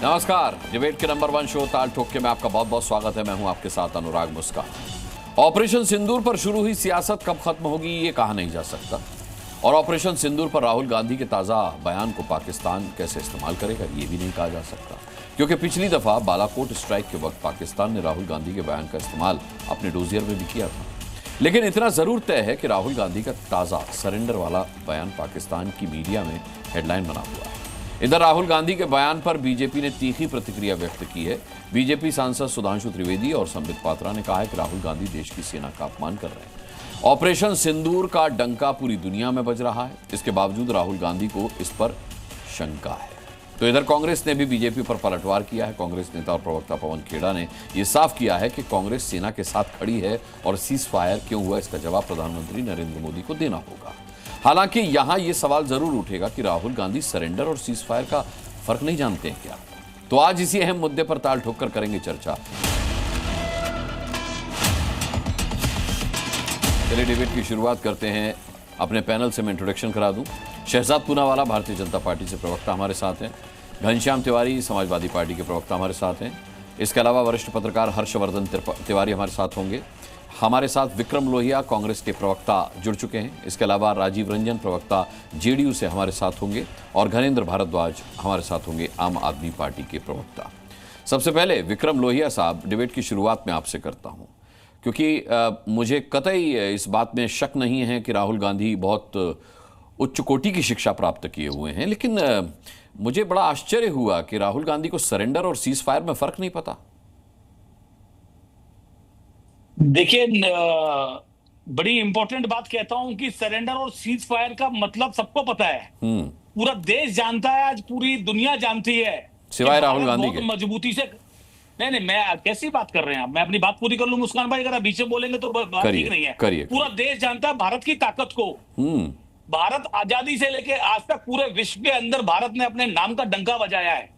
नमस्कार, डिबेट के number 1 show ताल ठोक के में आपका बहुत बहुत स्वागत है। मैं हूं आपके साथ अनुराग मुस्कान। ऑपरेशन सिंदूर पर शुरू हुई सियासत कब खत्म होगी ये कहा नहीं जा सकता, और ऑपरेशन सिंदूर पर राहुल गांधी के ताजा बयान को पाकिस्तान कैसे इस्तेमाल करेगा ये भी नहीं कहा जा सकता, क्योंकि पिछली दफा बालाकोट स्ट्राइक के वक्त पाकिस्तान ने राहुल गांधी के बयान का इस्तेमाल अपने डोजियर में भी किया था। लेकिन इतना जरूर तय है कि राहुल गांधी का ताजा सरेंडर वाला बयान पाकिस्तान की मीडिया में हेडलाइन बना हुआ है। इधर राहुल गांधी के बयान पर बीजेपी ने तीखी प्रतिक्रिया व्यक्त की है। बीजेपी सांसद सुधांशु त्रिवेदी और संबित पात्रा ने कहा है कि राहुल गांधी देश की सेना का अपमान कर रहे हैं। ऑपरेशन सिंदूर का डंका पूरी दुनिया में बज रहा है, इसके बावजूद राहुल गांधी को इस पर शंका है। तो इधर कांग्रेस ने भी बीजेपी पर पलटवार किया है। कांग्रेस नेता और प्रवक्ता पवन खेड़ा ने यह साफ किया है कि कांग्रेस सेना के साथ खड़ी है और सीज फायर क्यों हुआ इसका जवाब प्रधानमंत्री नरेंद्र मोदी को देना होगा। हालांकि यहां यह सवाल जरूर उठेगा कि राहुल गांधी सरेंडर और सीज फायर का फर्क नहीं जानते हैं क्या। तो आज इसी अहम मुद्दे पर ताल ठोक कर करेंगे चर्चा। चलिए डिबेट की शुरुआत करते हैं। अपने पैनल से मैं इंट्रोडक्शन करा दूं। शहजाद पूनावाला भारतीय जनता पार्टी से प्रवक्ता हमारे साथ हैं। घनश्याम तिवारी समाजवादी पार्टी के प्रवक्ता हमारे साथ हैं। इसके अलावा वरिष्ठ पत्रकार हर्षवर्धन तिवारी हमारे साथ होंगे। हमारे साथ विक्रम लोहिया कांग्रेस के प्रवक्ता जुड़ चुके हैं। इसके अलावा राजीव रंजन प्रवक्ता जेडीयू से हमारे साथ होंगे और घनेंद्र भारद्वाज हमारे साथ होंगे आम आदमी पार्टी के प्रवक्ता। सबसे पहले विक्रम लोहिया साहब, डिबेट की शुरुआत में आपसे करता हूं, क्योंकि मुझे कतई इस बात में शक नहीं है कि राहुल गांधी बहुत उच्च कोटि की शिक्षा प्राप्त किए हुए हैं, लेकिन मुझे बड़ा आश्चर्य हुआ कि राहुल गांधी को सरेंडर और सीज फायर में फर्क नहीं पता। देखिए, बड़ी इंपॉर्टेंट बात कहता हूं कि सरेंडर और सीज फायर का मतलब सबको पता है। पूरा देश जानता है, आज पूरी दुनिया जानती है, सिवाय राहुल गांधी के। मजबूती से नहीं, मैं कैसी बात कर रहे हैं आप? मैं अपनी बात पूरी कर लूं मुस्कान भाई, अगर आप बीच में बोलेंगे तो बात ठीक नहीं है। पूरा देश जानता है भारत की ताकत को। भारत आजादी से लेके आज तक पूरे विश्व के अंदर भारत ने अपने नाम का डंका बजाया है,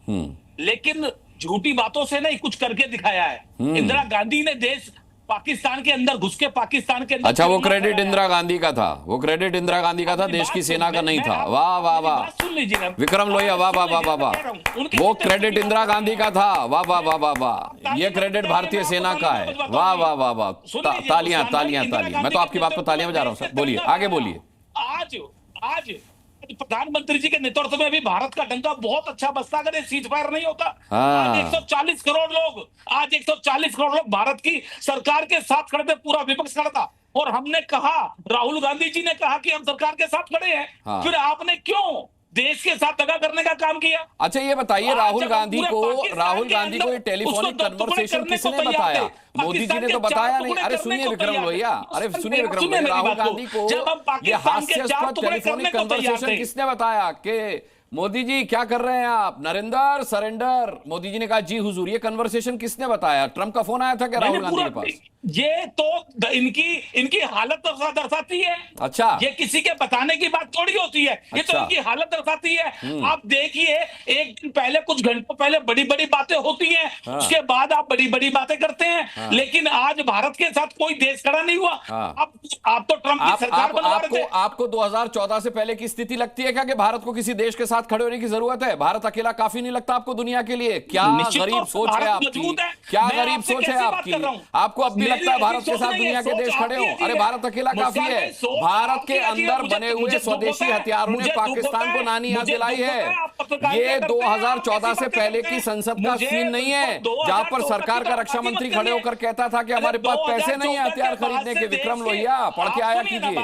लेकिन झूठी बातों से नहीं, कुछ करके दिखाया है। इंदिरा गांधी ने देश पाकिस्तान के अंदर घुस के पाकिस्तान के अंदर, अच्छा, वो क्रेडिट इंदिरा गांधी का था, वो क्रेडिट इंदिरा गांधी का था, देश की सेना का नहीं था। वाह वाह वाह, सुन लीजिएगा विक्रम लोहिया, वाह वाह वाह वाह वाह, वो क्रेडिट इंदिरा गांधी का था। वाह वाह वाह वाह वाह, ये क्रेडिट भारतीय सेना का है। वाह वाह वाह वाह, तालियां तालियां तालियां। मैं तो आपकी बात पर तालियां बजा रहा हूं सर। बोलिए, आगे बोलिए। आज प्रधानमंत्री जी के नेतृत्व में भी भारत का डंका बहुत अच्छा बजता अगर ये सीज फायर नहीं होता। आज 140 करोड़ लोग भारत की सरकार के साथ खड़े थे, पूरा विपक्ष खड़ा था, और हमने कहा, राहुल गांधी जी ने कहा कि हम सरकार के साथ खड़े हैं। फिर आपने क्यों देश के साथ दगा करने का काम किया? अच्छा, ये बताइए, राहुल गांधी को ये टेलीफोनिक कन्वर्सेशन किसने बताया? मोदी जी ने तो बताया नहीं। अरे सुनिए विक्रम लोहिया, अरे सुनिए विक्रम लोहिया, राहुल गांधी को ये हास्यास्पद टेलीफोनिक कन्वर्सेशन किसने बताया कि मोदी जी क्या कर रहे हैं आप, नरेंद्र सरेंडर? मोदी जी ने कहा जी हुजूर। ये कन्वर्सेशन किसने बताया? ट्रंप का फोन आया था क्या राहुल गांधी के पास? ये तो इनकी हालत दर्शाती है। अच्छा, ये किसी के बताने की बात थोड़ी होती है। ये तो इनकी हालत दर्शाती है। आप देखिए, एक दिन पहले, कुछ घंटों पहले बड़ी बड़ी बातें होती हैं, उसके बाद आप बड़ी बड़ी बातें करते हैं। लेकिन आज भारत के साथ कोई देश खड़ा नहीं हुआ। आप तो ट्रंप की सरकार बनवा रहे थे। आपको 2014 से पहले की स्थिति लगती है क्या कि भारत को किसी देश के साथ खड़े होने की जरूरत है? भारत अकेला काफी नहीं लगता आपको दुनिया के लिए? क्या गरीब सोच है आपकी, क्या गरीब सोच है आपकी? आपको अब भी लगता है भारत के साथ दुनिया के देश खड़े हो? अरे भारत अकेला काफी है। भारत के अंदर बने हुए स्वदेशी हथियारों ने पाकिस्तान को नानी याद दिलाई है। ये 2014 से पहले की संसद का सीन नहीं है जहां पर सरकार का रक्षा मंत्री खड़े होकर कहता था कि हमारे पास पैसे नहीं है हथियार खरीदने के। विक्रम लोहिया, पढ़ के आया कीजिए।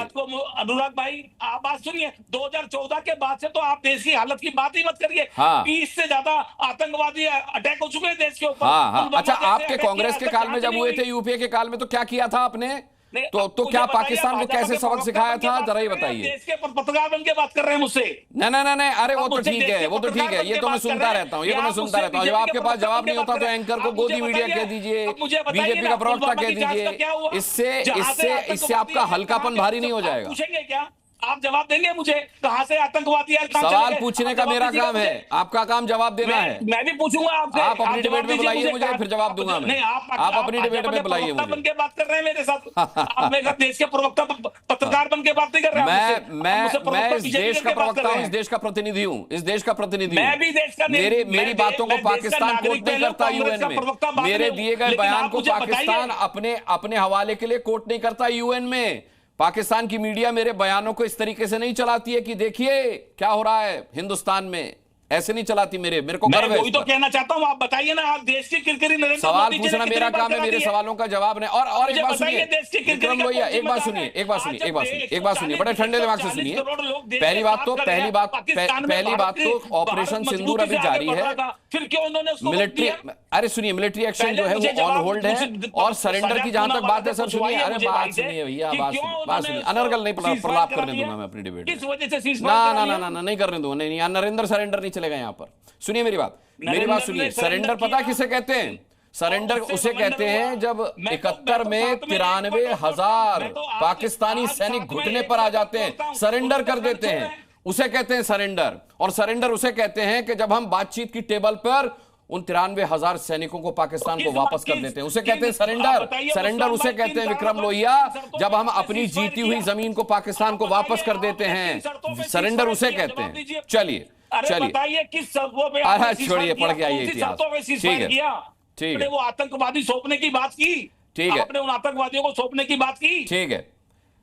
अनुराग भाई, आप बात सुनिए, 2014 के बाद से तो आप देश की हालत की बात ही मत करिए। 20 से ज्यादा आतंकवादी अटैक हो चुके हैं देश के ऊपर। अच्छा, आपके कांग्रेस के काल में जब हुए थे, यूपीए के काल में, तो क्या किया था आपने? तो क्या पाकिस्तान को कैसे सबक सिखाया था, जरा ही बताइए। देश के पत्रकार बन के बात कर रहे हैं मुझसे? नहीं, अरे वो तो ठीक है, वो तो ठीक है, ये तो मैं सुनता रहता हूँ, जब आपके पास जवाब नहीं होता तो एंकर को गोदी मीडिया कह दीजिए, बीजेपी का प्रवक्ता कह दीजिए। इससे आपका हल्कापन भारी नहीं हो जाएगा? पूछेंगे क्या आप? जवाब देंगे मुझे? कहां से आतंकवादी आए? सवाल पूछने का मेरा काम है, आपका काम जवाब देना है। मैं भी पूछूंगा आपसे। आप अपनी डिबेट में बुलाइए मुझे, फिर जवाब दूंगा मैं। नहीं, आप अपनी डिबेट में बुलाइए मुझे। बन के बात कर रहे हैं मेरे साथ। आप मेरे साथ देश के प्रवक्ता पत्रकार बन के बात नहीं कर रहा। मैं इस देश का प्रवक्ता हूं, इस देश का प्रतिनिधि हूं, इस देश का प्रतिनिधि हूं। मैं भी देश का मेरी बातों को पाकिस्तान कोर्ट नहीं करता यूएन में। मेरे दिए गए बयान को पाकिस्तान अपने हवाले के लिए कोर्ट नहीं करता यूएन में। पाकिस्तान की मीडिया मेरे बयानों को इस तरीके से नहीं चलाती है कि देखिए क्या हो रहा है हिंदुस्तान में, ऐसे नहीं चलाती। मेरे को गर्व है। वही तो कहना चाहता हूं, आप बताइए ना, आप देश की किरकिरी नरेंद्र सवाल मोदी पूछना मेरा काम है, मेरे सवालों का जवाब नहीं। और एक बात सुनिए विक्रम लोहिया, एक बात सुनिए बड़े ठंडे दिमाग से सुनिए। पहली बात तो ऑपरेशन सिंदूर अभी जारी है, फिर क्यों उन्होंने मिलिट्री, अरे सुनिए मिलिट्री एक्शन जो है वो ऑन होल्ड है, और सरेंडर की जहां तक बात है सर सुनिए, अरे बात सुनिए भैया, बात सुनिए। अनर्गल नहीं प्रलाप करने दूंगा मैं अपनी डिबेट किस वजह से ना नहीं करने दूंगा, नहीं नरेंद्र सरेंडर नहीं चलेगा यहाँ पर। सुनिए मेरी बात सुनिए। सरेंडर पता किसे कहते हैं? सरेंडर उसे कहते हैं जब 71 में 93,000 पाकिस्तानी सैनिक घुटने पर आ जाते हैं, सरेंडर कर देते हैं, उसे कहते हैं सरेंडर। और सरेंडर उसे कहते हैं कि जब हम बातचीत की टेबल पर उन 93,000 सैनिकों को पाकिस्तान को वापस कर देते हैं, उसे कहते हैं सरेंडर। सरेंडर उसे कहते हैं विक्रम लोहिया जब हम अपनी जीती हुई जमीन को पाकिस्तान को वापस कर देते हैं, सरेंडर उसे कहते हैं। चलिए बताइए किस शर्तों पे, अरे छोड़िए पढ़ के आइए इतिहास, ठीक है। वो आतंकवादी सौंपने की बात की, ठीक है, आपने उन आतंकवादियों को सौंपने की बात की, ठीक है।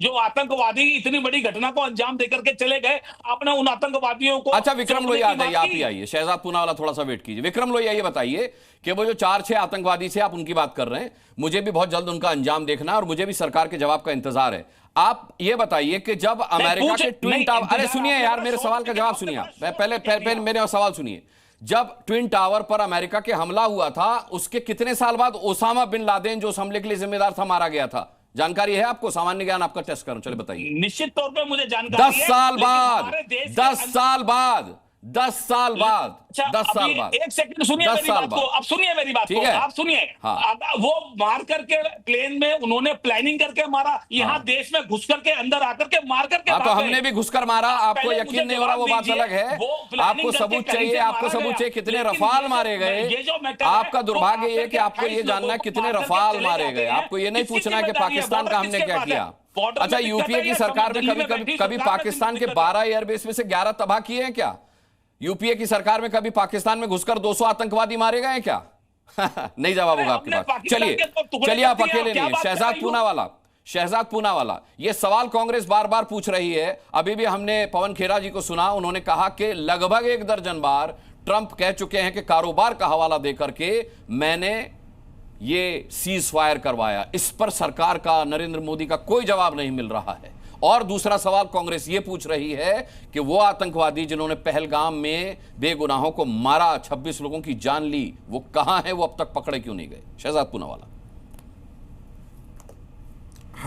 जो आतंकवादी इतनी बड़ी घटना को अंजाम देकर के चले गए, आपने उन आतंकवादियों को। अच्छा विक्रम लोहिया आ जाइए, आप ही आइए, शहजाद पूनावाला थोड़ा सा वेट कीजिए। विक्रम लोहिया ये बताइए कि वो जो 4-6 आतंकवादी से आप उनकी बात कर रहे हैं, मुझे भी बहुत जल्द उनका अंजाम देखना है और मुझे भी सरकार के जवाब का इंतजार है। आप ये बताइए कि जब अमेरिका के ट्विन टावर, अरे सुनिए यार मेरे सवाल का जवाब सुनिए, पहले मेरे सवाल सुनिए। जब ट्विन टावर पर अमेरिका के हमला हुआ था, उसके कितने साल बाद ओसामा बिन लादेन जो उस हमले के लिए जिम्मेदार था, मारा गया था? जानकारी है आपको? सामान्य ज्ञान आपका टेस्ट करूं, चलिए बताइए। निश्चित तौर पे मुझे जानकारी 10 साल बाद 10 साल बाद 10 साल बाद। एक सेकंड सुनिए मेरी बात को, अब सुनिए मेरी बात को, आप सुनिए। हाँ। वो मार करके प्लेन में उन्होंने प्लानिंग करके मारा, यहाँ देश में घुस करके अंदर आकर के मार करके। तो हमने भी घुसकर मारा, आपको यकीन नहीं हो रहा वो बात अलग है। आपको सबूत चाहिए, आपको सबूत चाहिए कितने रफाल मारे गए। आपका दुर्भाग्य ये कि आपको ये जानना है कितने रफाल मारे गए, आपको ये नहीं पूछना कि पाकिस्तान का हमने क्या किया। अच्छा यूपीए की सरकार में कभी पाकिस्तान के 12 एयरबेस में से 11 तबाह किए हैं क्या? यूपीए की सरकार में कभी पाकिस्तान में घुसकर 200 आतंकवादी मारे गए क्या? नहीं जवाब होगा आपके पास। चलिए आप अकेले नहीं है। शहजाद पूनावाला, ये सवाल कांग्रेस बार बार पूछ रही है। अभी भी हमने पवन खेरा जी को सुना, उन्होंने कहा कि लगभग 1 दर्जन बार ट्रंप कह चुके हैं कि कारोबार का हवाला देकर के मैंने ये सीज फायर करवाया। इस पर सरकार का, नरेंद्र मोदी का कोई जवाब नहीं मिल रहा है। और दूसरा सवाल कांग्रेस ये पूछ रही है कि वो आतंकवादी जिन्होंने पहलगाम में बेगुनाहों को मारा, 26 लोगों की जान ली, वो कहां है? वो अब तक पकड़े क्यों नहीं गए? शहजाद पूनावाला।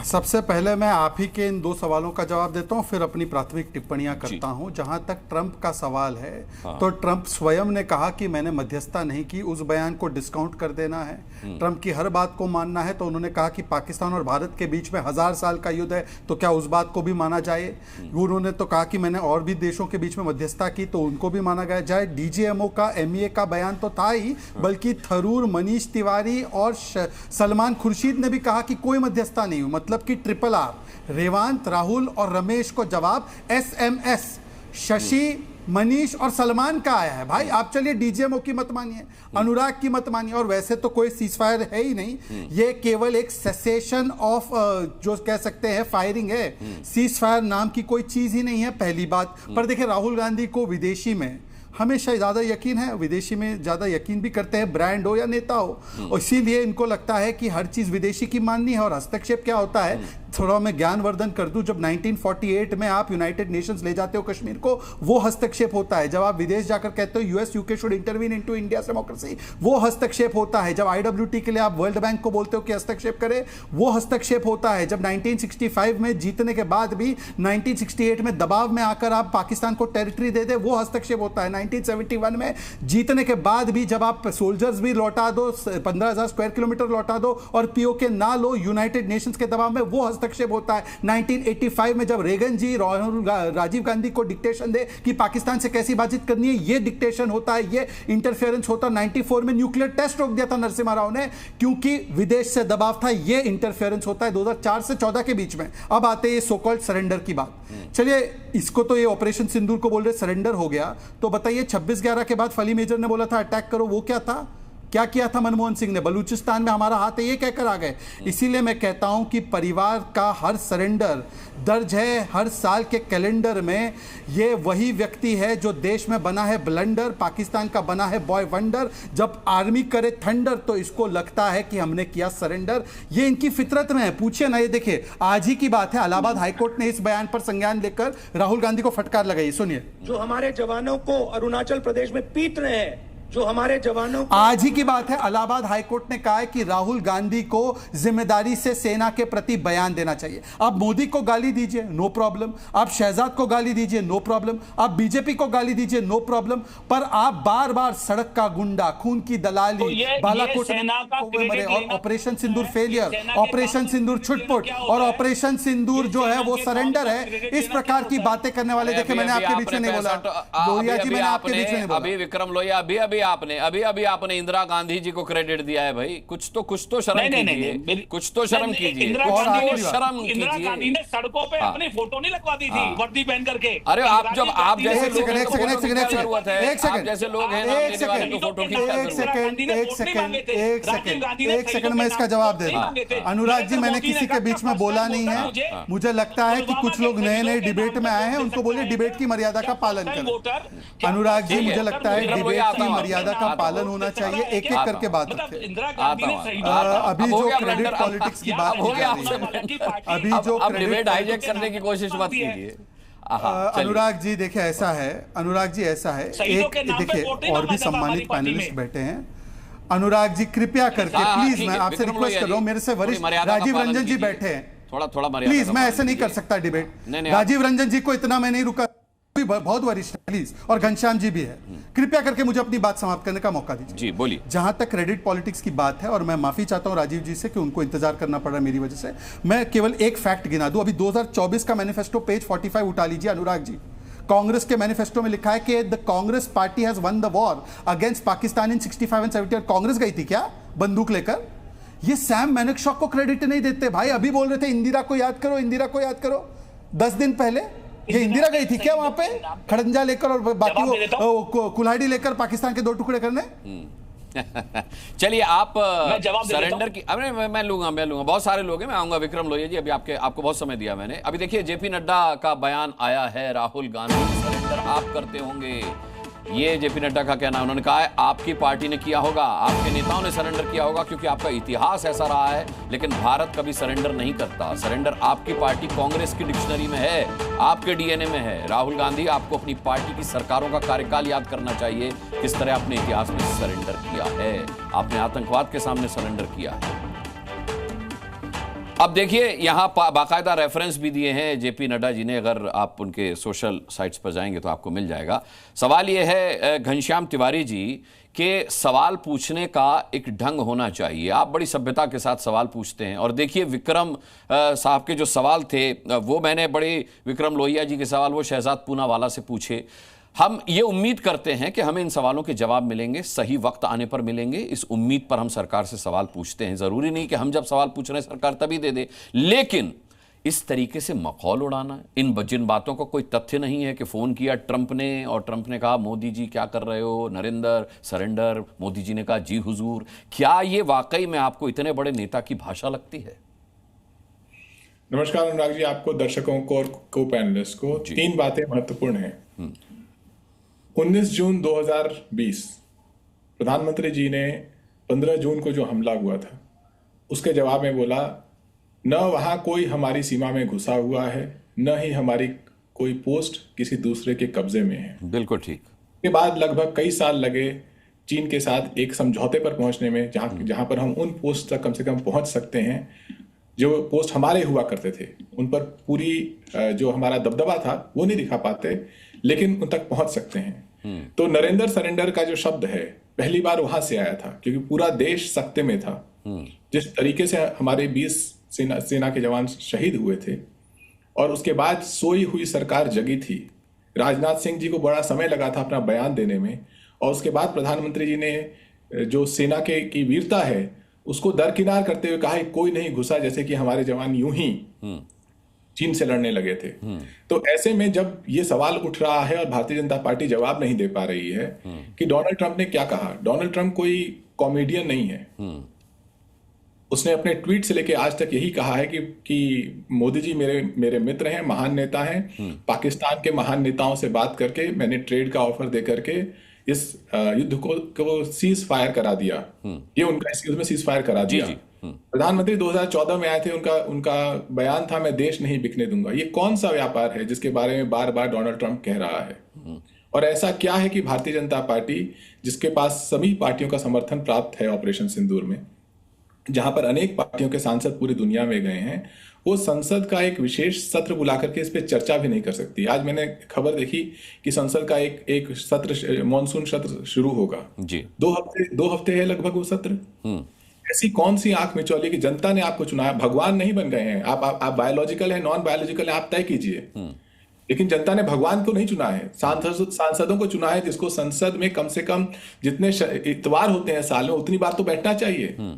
सबसे पहले मैं आप ही के इन 2 सवालों का जवाब देता हूं, फिर अपनी प्राथमिक टिप्पणियां करता हूं। जहां तक ट्रंप का सवाल है, तो ट्रंप स्वयं ने कहा कि मैंने मध्यस्थता नहीं की, उस बयान को डिस्काउंट कर देना है। ट्रंप की हर बात को मानना है, तो उन्होंने कहा कि पाकिस्तान और भारत के बीच में 1000 साल का युद्ध है, तो क्या उस बात को भी माना जाए? उन्होंने तो कहा कि मैंने और भी देशों के बीच में मध्यस्थता की, तो उनको भी माना गया जाए। डीजीएमओ का, एमईए का बयान तो था ही, बल्कि थरूर, मनीष तिवारी और सलमान खुर्शीद ने भी कहा कि कोई मध्यस्थता नहीं हुई। मतलब कि RRR, रेवांत, राहुल और रमेश को जवाब SMS शशि, मनीष और सलमान का आया है। भाई आप चलिए डीजीएमओ की मत मानिए, अनुराग की मत मानिए, और वैसे तो कोई सीजफायर है ही नहीं, ये केवल एक सेसेशन ऑफ जो कह सकते हैं फायरिंग है। सीजफायर नाम की कोई चीज ही नहीं है, पहली बात। पर देखिए राहुल गांधी को विदेशी में हमेशा ज़्यादा यकीन है, विदेशी में ज़्यादा यकीन भी करते हैं, ब्रांड हो या नेता हो, और इसीलिए इनको लगता है कि हर चीज़ विदेशी की माननी है। और हस्तक्षेप क्या होता है, थोड़ा मैं ज्ञानवर्धन कर दूं, जब 1948 में आप यूनाइटेड नेशंस ले जाते हो कश्मीर को, वो हस्तक्षेप होता है। जब आप विदेश जाकर कहते हो US UK should intervene into India's democracy, वो हस्तक्षेप होता है। जब IWT के लिए आप वर्ल्ड बैंक को बोलते हो कि हस्तक्षेप करे, वो हस्तक्षेप होता है। जब 1965 में जीतने के बाद भी 1968 में दबाव में आकर आप पाकिस्तान को टेरिटरी दे दे, वो हस्तक्षेप होता है। 1971 में जीतने के बाद भी जब आप सोल्जर्स भी लौटा दो, 15,000 स्क्वायर किलोमीटर लौटा दो और POK ना लो यूनाइटेड नेशंस के दबाव में, वो हस्तक्षेप होता है। 1985 में जब रेगन जी राजीव गांधी को डिक्टेशन दे कि पाकिस्तान से कैसी बातचीत करनी है, ये डिक्टेशन होता है, ये इंटरफेरेंस होता है। 94 में न्यूक्लियर टेस्ट रोक दिया था नरसिम्हा राव ने क्योंकि विदेश से दबाव था, ये इंटरफेरेंस होता है 2004 से 14 के बीच में। अब आते हैं सो कॉल्ड सरेंडर की बात। चलिए, इसको तो ये ऑपरेशन सिंदूर को बोल रहे सरेंडर हो गया, तो बताइए 26/11 के बाद फली मेजर ने बोला था अटैक करो, वो क्या था? क्या किया था मनमोहन सिंह ने? बलूचिस्तान में हमारा हाथ है ये कहकर आ गए। इसीलिए मैं कहता हूं कि परिवार का हर सरेंडर दर्ज है हर साल के कैलेंडर में। ये वही व्यक्ति है जो देश में बना है ब्लंडर, पाकिस्तान का बना है बॉय वंडर। जब आर्मी करे थंडर तो इसको लगता है कि हमने किया सरेंडर। ये इनकी फितरत में है, पूछिए ना। ये देखिए, आज ही की बात है, इलाहाबाद हाईकोर्ट ने इस बयान पर संज्ञान लेकर राहुल गांधी को फटकार लगाई। सुनिए, जो हमारे जवानों को अरुणाचल प्रदेश में पीट रहे हैं, जो हमारे जवानों को, आज ही की बात है, इलाहाबाद हाईकोर्ट ने कहा है कि राहुल गांधी को जिम्मेदारी से सेना के प्रति बयान देना चाहिए। आप मोदी को गाली दीजिए, नो प्रॉब्लम। आप शहजाद को गाली दीजिए, नो प्रॉब्लम। आप बीजेपी को गाली दीजिए, नो प्रॉब्लम। पर आप बार बार सड़क का गुंडा, खून की दलाली, बालाकोट मरे और ऑपरेशन सिंदूर फेलियर, ऑपरेशन सिंदूर छुटपुट और ऑपरेशन सिंदूर जो है वो सरेंडर है, इस प्रकार की बातें करने वाले। देखिए, मैंने आपके बीच में नहीं बोला लोहिया जी, मैंने आपके बीच में नहीं बोला। अभी विक्रम लोहिया अभी आपने इंदिरा गांधी जी को क्रेडिट दिया है भाई। कुछ तो शर्म कीजिए, कुछ तो शर्म कीजिए। इंदिरा गांधी ने सड़कों पे अपनी फोटो नहीं लगवा दी थी वर्दी पहन करके। अरे आप जब आप जैसे एक सेकंड मैं इसका जवाब दे दूं। अनुराग जी, मैंने किसी के बीच में बोला नहीं है। मुझे लगता है कि कुछ लोग नए नए डिबेट में आए हैं, उनको बोलिए डिबेट की मर्यादा का पालन करें। अनुराग जी, मुझे लगता है डिबेट की मर्यादा का पालन होना चाहिए। एक एक करके बात रखें। अभी जो क्रेडिट पॉलिटिक्स की बात हो गया, अभी जो डिबेट हाईजैक करने की कोशिश मत कीजिए। अनुराग जी देखिए, ऐसा है, अनुराग जी ऐसा है, एक देखिए और भी सम्मानित पैनलिस्ट बैठे हैं। अनुराग जी कृपया करके प्लीज, मैं आपसे रिक्वेस्ट कर रहा हूं, मेरे से वरिष्ठ राजीव रंजन जी बैठे हैं, थोड़ा प्लीज, मैं ऐसे नहीं कर सकता डिबेट। राजीव रंजन जी को इतना मैं नहीं रुका, बहुत वरिष्ठ है प्लीज, और घनश्याम जी भी है। कृपया करके मुझे अपनी बात समाप्त करने का मौका दीजिए। जी बोलिए। जहां तक क्रेडिट पॉलिटिक्स की बात है, और मैं माफी चाहता हूं राजीव जी से कि उनको इंतजार करना पड़ रहा है मेरी वजह से, मैं केवल एक फैक्ट गिना दूं। अभी 2024 का मैनिफेस्टो पेज 45 उठा लीजिए अनुराग जी। कांग्रेस के मैनिफेस्टो में लिखा है कि the Congress party has one the war against Pakistan in 65 and 70। Congress गई थी क्या बंदूक लेकर? ये सैम मैनेकशॉ को क्रेडिट नहीं देते भाई। अभी बोल रहे थे इंदिरा को याद करो, इंदिरा को याद करो। 10 दिन पहले ये इंदिरा गई थी क्या वहां पे खड़ंजा लेकर और बाकी वो कुल्हाड़ी लेकर पाकिस्तान के 2 टुकड़े करने? चलिए, आप सरेंडर की, अरे मैं लूंगा बहुत सारे लोग हैं, मैं आऊंगा। विक्रम लोहिया जी, अभी आपको बहुत समय दिया मैंने। अभी देखिए, जेपी नड्डा का बयान आया है, राहुल गांधी सरेंडर आप करते होंगे, ये जेपी नड्डा का कहना है। उन्होंने कहा है आपकी पार्टी ने किया होगा, आपके नेताओं ने सरेंडर किया होगा क्योंकि आपका इतिहास ऐसा रहा है, लेकिन भारत कभी सरेंडर नहीं करता। सरेंडर आपकी पार्टी कांग्रेस की डिक्शनरी में है, आपके डीएनए में है। राहुल गांधी, आपको अपनी पार्टी की सरकारों का कार्यकाल याद करना चाहिए, किस तरह अपने इतिहास में सरेंडर किया है। आपने आतंकवाद के सामने सरेंडर किया है। अब देखिए, यहां बाकायदा रेफरेंस भी दिए हैं जेपी नड्डा जी ने, अगर आप उनके सोशल साइट्स पर जाएंगे तो आपको मिल जाएगा। सवाल यह है घनश्याम तिवारी जी कि सवाल पूछने का एक ढंग होना चाहिए। आप बड़ी सभ्यता के साथ सवाल पूछते हैं, और देखिए विक्रम साहब के जो सवाल थे वो मैंने बड़े, विक्रम लोहिया जी के सवाल वो शहजाद पूनावाला से पूछे। हम ये उम्मीद करते हैं कि हमें इन सवालों के जवाब मिलेंगे, सही वक्त आने पर मिलेंगे। इस उम्मीद पर हम सरकार से सवाल पूछते हैं। जरूरी नहीं कि हम जब सवाल पूछ रहे हैं सरकार तभी दे दे, लेकिन इस तरीके से मखौल उड़ाना, जिन बातों का कोई तथ्य नहीं है कि फोन किया ट्रंप ने और ट्रंप ने कहा मोदी जी क्या कर रहे हो, नरेंद्र सरेंडर, मोदी जी ने कहा जी हुजूर, क्या ये वाकई में आपको इतने बड़े नेता की भाषा लगती है? नमस्कार अनुराग जी, आपको, दर्शकों को और को पैनलिस्ट को। 3 बातें महत्वपूर्ण हैं। 19 जून 2020 प्रधानमंत्री जी ने 15 जून को जो हमला हुआ था उसके जवाब में बोला, न वहां कोई हमारी सीमा में घुसा हुआ है, न ही हमारी कोई पोस्ट किसी दूसरे के कब्जे में है। बिल्कुल ठीक। के बाद लगभग कई साल लगे चीन के साथ एक समझौते पर पहुंचने में, जहां पर हम उन पोस्ट तक कम से कम पहुंच सकते हैं जो पोस्ट हमारे हुआ करते थे। उन पर पूरी जो हमारा दबदबा था वो नहीं दिखा पाते, लेकिन उन तक पहुंच सकते हैं। तो नरेंद्र सरेंडर का जो शब्द है पहली बार वहां से आया था, क्योंकि पूरा देश सख्ते में था। जिस तरीके से हमारे 20 सेना के जवान शहीद हुए थे और उसके बाद सोई हुई सरकार जगी थी। राजनाथ सिंह जी को बड़ा समय लगा था अपना बयान देने में, और उसके बाद प्रधानमंत्री जी ने जो सेना की वीरता है उसको दरकिनार करते हुए कहा कोई नहीं घुसा, जैसे कि हमारे जवान यूं ही चीन से लड़ने लगे थे। तो ऐसे में जब ये सवाल उठ रहा है और भारतीय जनता पार्टी जवाब नहीं दे पा रही है कि डोनाल्ड ट्रंप ने क्या कहा। डोनाल्ड ट्रंप कोई कॉमेडियन नहीं है। उसने अपने ट्वीट से लेके आज तक यही कहा है कि मोदी जी मेरे मित्र हैं, महान नेता हैं। पाकिस्तान के महान नेताओं से बात करके मैंने ट्रेड का ऑफर दे करके इस युद्ध को सीज फायर करा दिया। ये उनका इस युद्ध में सीज फायर करा दिया। प्रधानमंत्री 2014 में आए थे, उनका बयान था मैं देश नहीं बिकने दूंगा। ये कौन सा व्यापार है जिसके बारे में बार बार डोनाल्ड ट्रंप कह रहा है? और ऐसा क्या है कि भारतीय जनता पार्टी, जिसके पास सभी पार्टियों का समर्थन प्राप्त है ऑपरेशन सिंदूर में, जहां पर अनेक पार्टियों के सांसद पूरी दुनिया में गए हैं, वो संसद का एक विशेष सत्र बुलाकर के इस पे चर्चा भी नहीं कर सकती। आज मैंने खबर देखी कि संसद का एक सत्र, मॉनसून सत्र शुरू होगा जी। 2 हफ्ते है लगभग वो सत्र। ऐसी कौन सी आंख में चौली कि जनता ने आपको चुना है? भगवान नहीं बन गए हैं आप बायोलॉजिकल है, नॉन बायोलॉजिकल है, आप तय कीजिए। लेकिन जनता ने भगवान को नहीं चुना है, सांसदों को चुना है, जिसको संसद में कम से कम जितने इतवार होते हैं साल में उतनी बार तो बैठना चाहिए।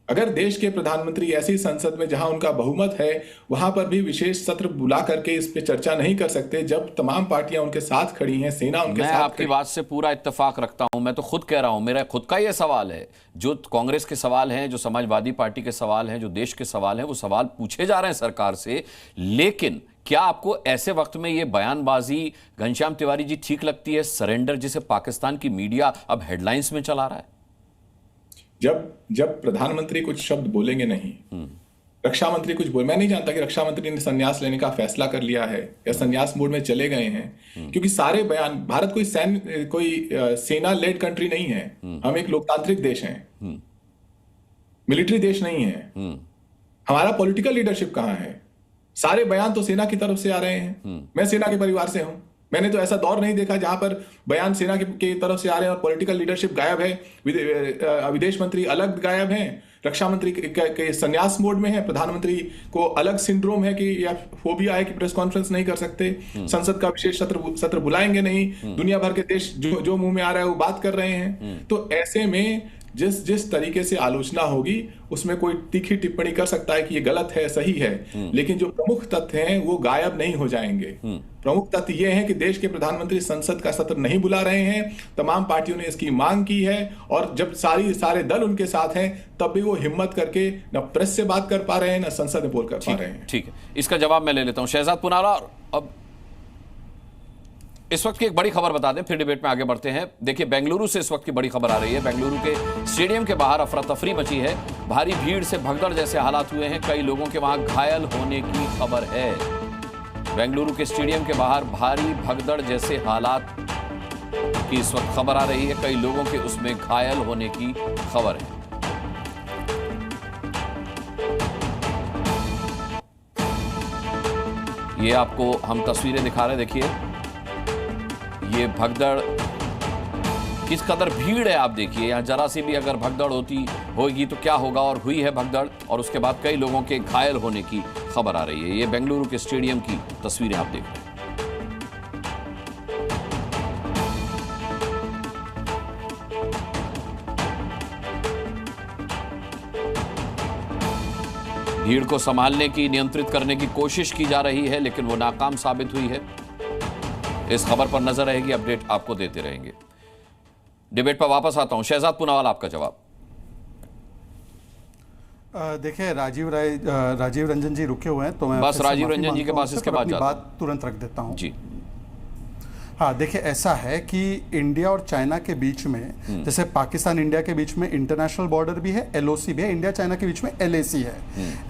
अगर देश के प्रधानमंत्री ऐसी संसद में जहां उनका बहुमत है वहां पर भी विशेष सत्र बुला करके इस पे चर्चा नहीं कर सकते, जब तमाम पार्टियां उनके साथ खड़ी हैं, सेना उनके साथ। मैं आपकी बात से पूरा इत्तेफाक रखता हूं। मैं तो खुद कह रहा हूं, मेरा खुद का ये सवाल है। जो कांग्रेस के सवाल हैं, जो समाजवादी पार्टी के सवाल हैं, जो देश के सवाल हैं, वो सवाल पूछे जा रहे हैं सरकार से। लेकिन क्या आपको ऐसे वक्त में ये बयानबाजी घनश्याम तिवारी जी ठीक लगती है? सरेंडर जिसे पाकिस्तान की मीडिया अब हेडलाइंस में चला रहा है। जब प्रधानमंत्री कुछ शब्द बोलेंगे नहीं, रक्षा मंत्री कुछ मैं नहीं जानता कि रक्षा मंत्री ने संन्यास लेने का फैसला कर लिया है या संन्यास मोड में चले गए हैं, क्योंकि सारे बयान, भारत कोई सेना लेड कंट्री नहीं है। हम एक लोकतांत्रिक देश हैं, मिलिट्री देश नहीं है। हमारा पॉलिटिकल लीडरशिप कहां है? सारे बयान तो सेना की तरफ से आ रहे हैं। मैं सेना के परिवार से हूं। मैंने तो ऐसा दौर नहीं देखा जहां पर बयान सेना की तरफ से आ रहे हैं और पॉलिटिकल लीडरशिप गायब है, विदेश मंत्री अलग गायब हैं, रक्षा मंत्री के संन्यास मोड में है, प्रधानमंत्री को अलग सिंड्रोम है कि या फोबिया है कि प्रेस कॉन्फ्रेंस नहीं कर सकते, संसद का विशेष सत्र बुलाएंगे नहीं, दुनिया भर के देश जो मुंह में आ रहा है वो बात कर रहे हैं। तो ऐसे में जिस तरीके से आलोचना होगी उसमें कोई तीखी टिप्पणी कर सकता है कि ये गलत है, सही है, लेकिन जो प्रमुख तथ्य हैं वो गायब नहीं हो जाएंगे। प्रमुख तथ्य ये है कि देश के प्रधानमंत्री संसद का सत्र नहीं बुला रहे हैं। तमाम पार्टियों ने इसकी मांग की है और जब सारे दल उनके साथ हैं तब भी वो हिम्मत करके न प्रेस से बात कर पा रहे हैं न संसद में बोल कर पा रहे हैं। ठीक है, इसका जवाब मैं ले लेता हूं शहजाद पुनावाला। अब इस वक्त की एक बड़ी खबर बता दें, फिर डिबेट में आगे बढ़ते हैं। देखिए, बेंगलुरु से इस वक्त की बड़ी खबर आ रही है। बेंगलुरु के स्टेडियम के बाहर अफरा तफरी मची है, भारी भीड़ से भगदड़ जैसे हालात हुए हैं, कई लोगों के वहां घायल होने की खबर है। बेंगलुरु के स्टेडियम के बाहर भारी भगदड़ जैसे हालात की इस वक्त खबर आ रही है, कई लोगों के उसमें घायल होने की खबर है। ये आपको हम तस्वीरें दिखा रहे हैं, देखिए ये भगदड़, किस कदर भीड़ है आप देखिए। यहां जरा सी भी अगर भगदड़ होगी तो क्या होगा, और हुई है भगदड़ और उसके बाद कई लोगों के घायल होने की खबर आ रही है। ये बेंगलुरु के स्टेडियम की तस्वीरें आप देख रहे हैं। भीड़ को संभालने की, नियंत्रित करने की कोशिश की जा रही है, लेकिन वो नाकाम साबित हुई है। इस खबर पर नजर रहेगी, अपडेट आपको देते रहेंगे। डिबेट पर वापस आता हूं। शहजाद पुनावाला, आपका जवाब। देखिए, राजीव रंजन जी रुके हुए हैं, तो मैं बस राजीव रंजन जी के पास इसके बाद बात तुरंत रख देता हूं जी। हाँ, देखिए, ऐसा है कि इंडिया और चाइना के बीच में, जैसे पाकिस्तान इंडिया के बीच में इंटरनेशनल बॉर्डर भी है, एलओसी भी है, इंडिया चाइना के बीच में एलएसी है।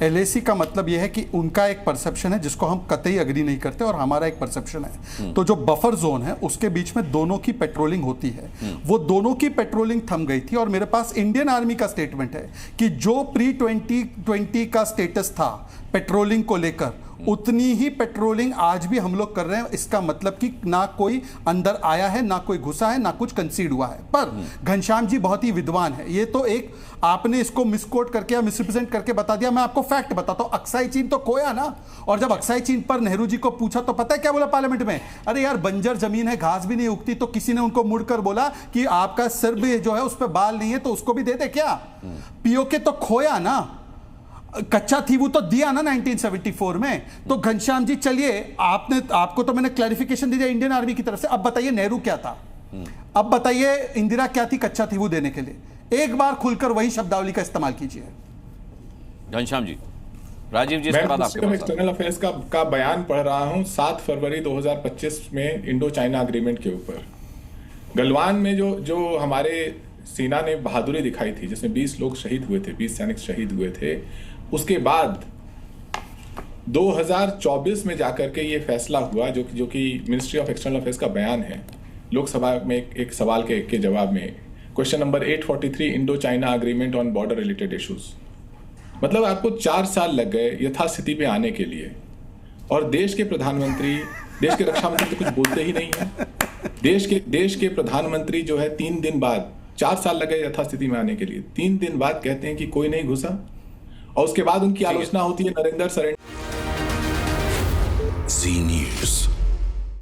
एलएसी का मतलब यह है कि उनका एक परसेप्शन है जिसको हम कतई अग्री नहीं करते और हमारा एक परसेप्शन है। तो जो बफर जोन है उसके बीच में दोनों की पेट्रोलिंग होती है। वो दोनों की पेट्रोलिंग थम गई थी और मेरे पास इंडियन आर्मी का स्टेटमेंट है कि जो प्री 2020 का स्टेटस था, पेट्रोलिंग को लेकर, उतनी ही पेट्रोलिंग आज भी हम लोग कर रहे हैं। इसका मतलब कि ना कोई अंदर आया है, ना कोई घुसा है, ना कुछ कंसीड हुआ है। पर घनश्याम जी बहुत ही विद्वान है। ये तो एक आपने इसको मिसकोट करके या मिसरिप्रेजेंट करके बता दिया। मैं आपको फैक्ट बताता हूं, अक्साई चीन तो खोया ना। और जब अक्साई चीन पर नेहरू जी को पूछा तो पता है क्या बोला पार्लियामेंट में? अरे यार बंजर जमीन है, घास भी नहीं उगती। तो किसी ने उनको मुड़कर बोला कि आपका सिर भी जो है उस पर बाल नहीं है तो उसको भी दे दे क्या? पीओके तो खोया ना, कच्चा थी वो तो दिया ना 1974 में। तो घनश्याम जी चलिए, आपको तो मैंने क्लैरिफिकेशन दे दिया इंडियन आर्मी की तरफ से। अब बताइए नेहरू क्या था, अब बताइए इंदिरा क्या थी कच्चा थी वो देने के लिए। एक बार खुलकर वही शब्दावली का इस्तेमाल कीजिए। घनश्याम जी, राजीव जी, मैं एक्सटर्नल अफेयर्स का बयान पढ़ रहा हूं 7 फरवरी 2025 में इंडो चाइना अग्रीमेंट के ऊपर। गलवान में जो हमारे सेना ने बहादुरी दिखाई थी, जिसमें 20 लोग शहीद हुए थे, 20 सैनिक शहीद हुए थे, उसके बाद 2024 में जाकर के ये फैसला हुआ, जो कि मिनिस्ट्री ऑफ एक्सटर्नल अफेयर्स का बयान है। लोकसभा में एक सवाल के जवाब में question number 843, Indo China agreement on border related issues. मतलब आपको 4 साल लग गए यथास्थिति पे आने के लिए, और देश के प्रधानमंत्री, देश के रक्षा मंत्री तो कुछ बोलते ही नहीं है। देश के प्रधानमंत्री जो है 3 दिन बाद, 4 साल लगे यथास्थिति में आने के लिए, 3 दिन बाद कहते हैं कि कोई नहीं घुसा, और उसके बाद उनकी आलोचना होती है नरेंद्र सरेंडर। जी न्यूज़।